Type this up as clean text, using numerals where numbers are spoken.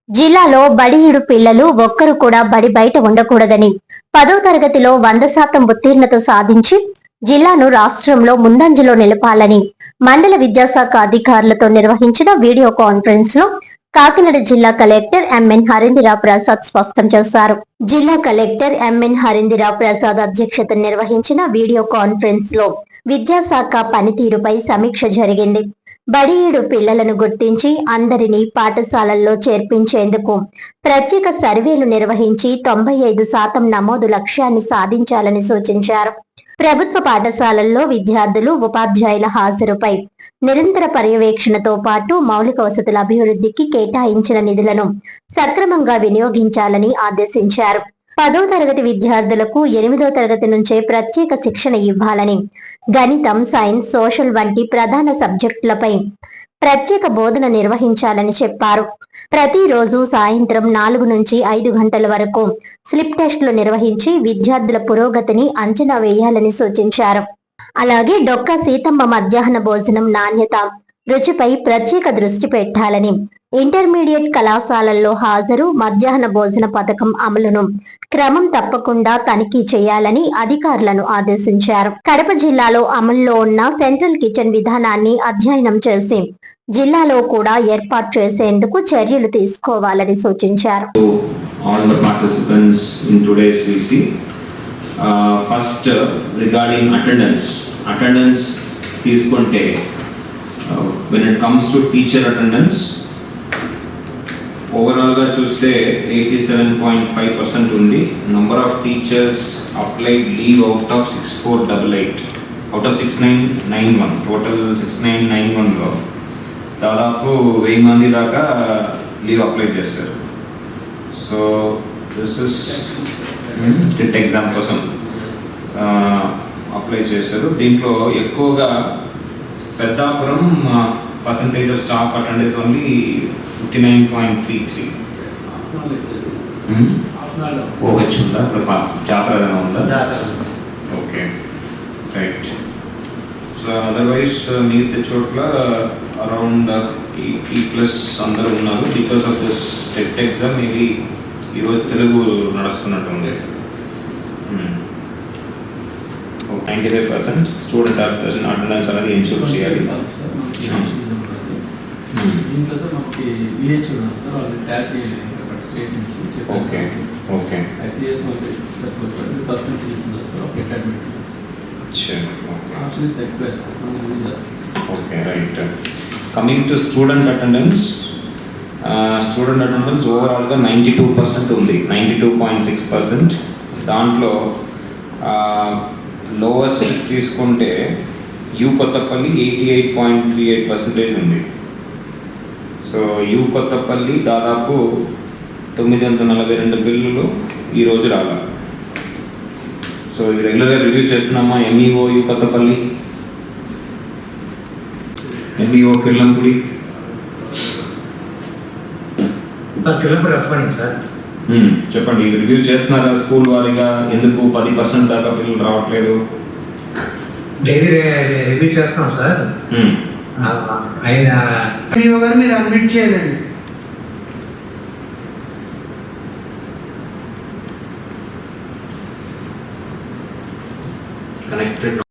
జిల్లాలో బడిఈడు పిల్లలు ఒక్కరు కూడా బడి బయట ఉండకూడదని 10వ తరగతిలో 100% ఉత్తీర్ణత సాధించి జిల్లాను రాష్ట్రంలో ముందంజలో నిలపాలని మండల విద్యాశాఖ అధికారులతో నిర్వహించిన వీడియో కాన్ఫరెన్స్ లో కాకినాడ జిల్లా కలెక్టర్ ఎంఎన్ హరింద్రరావు ప్రసాద్ స్పష్టం చేశారు. జిల్లా కలెక్టర్ ఎంఎన్ హరింద్రరావు ప్రసాద్ అధ్యక్షతన నిర్వహించిన వీడియో కాన్ఫరెన్స్ లో విద్యాశాఖ పనితీరుపై సమీక్ష జరిగింది. బడిఈడు పిల్లలను గుర్తించి అందరినీ పాఠశాలల్లో చేర్పించేందుకు ప్రత్యేక సర్వేలు నిర్వహించి 95% నమోదు లక్ష్యాన్ని సాధించాలని సూచించారు. ప్రభుత్వ పాఠశాలల్లో విద్యార్థులు, ఉపాధ్యాయుల హాజరుపై నిరంతర పర్యవేక్షణతో పాటు మౌలిక వసతుల అభివృద్ధికి కేటాయించిన నిధులను సక్రమంగా వినియోగించాలని ఆదేశించారు. 10వ తరగతి విద్యార్థులకు 8వ తరగతి నుంచే ప్రత్యేక శిక్షణ ఇవ్వాలని, గణితం, సైన్స్, సోషల్ వంటి ప్రధాన సబ్జెక్టులపై ప్రత్యేక బోధన నిర్వహించాలని చెప్పారు. ప్రతిరోజు సాయంత్రం 4 నుంచి 5 గంటల వరకు స్లిప్ టెస్టులు నిర్వహించి విద్యార్థుల పురోగతిని అంచనా వేయాలని సూచించారు. అలాగే డొక్కా సీతమ్మ మధ్యాహ్న భోజనం నాణ్యత, రుచిపై ప్రత్యేక దృష్టి పెట్టాలని, ఇంటర్మీడియట్ కళాశాలల్లో హాజరు, మధ్యాహ్న భోజన పథకం అమలును క్రమం తప్పకుండా తనిఖీ చేయాలని అధికారులను ఆదేశించారు. కడప జిల్లాలో అమల్లో ఉన్న సెంట్రల్ కిచెన్ విధానాన్ని అధ్యయనం చేసి జిల్లాలో కూడా ఏర్పాటు చేసేందుకు చర్యలు తీసుకోవాలని సూచించారు. ఫస్ట్ రిగార్డింగ్ అటెండెన్స్ తీసుకుంటే when it comes to teacher attendance overall గా చూస్తే 87.5% ఉంది. number of teachers applied leave out of 6488 out of 6991 total 6991 లో దాదాపు 1000 మంది దాకా లీవ్ అప్లై చేశారు. So this is TET exam కోసం అప్లై చేశారు. దీంట్లో ఎక్కువగా Peddapuram percentage of staff attendance only 59.33. పోవచ్చు ఉందా జాతర ఏదైనా ఉందా? Okay right. సో అదర్వైజ్ మిగతా చోట్ల అరౌండ్ 80+ అందరూ ఉన్నారు. Because of this TET exam ఇది ఈరోజు తెలుగు నడుస్తున్నట్టు ఉంది. 95% స్టూడెంట్ అటెండెన్స్ అనేది ఎన్షూర్ చేయాలి. Okay okay okay right. Coming to student attendance ఓవరాల్గా 92% ఉంది, 92.6%. దాంట్లో లోవెస్ట్ తీసుకుంటే యూ కొత్తపల్లి 88.38% ఉంది. సో యూ కొత్తపల్లి దాదాపు 942 బిల్లులు ఈరోజు రావాలి. సో ఇది రెగ్యులర్గా రివ్యూ చేస్తున్నామా? MEO you Kothapalli, MEO Kirlampudi, చెప్పండి. రివ్యూ చేస్తున్నారా స్కూల్ వారిగా? ఎందుకు 10% దాకా పిల్లలు రావట్లేదు? డైలీ రివ్యూ చేస్తాం సార్. ఆయన మీరు అడ్మిట్ చేయాలండి. కనెక్టెడ్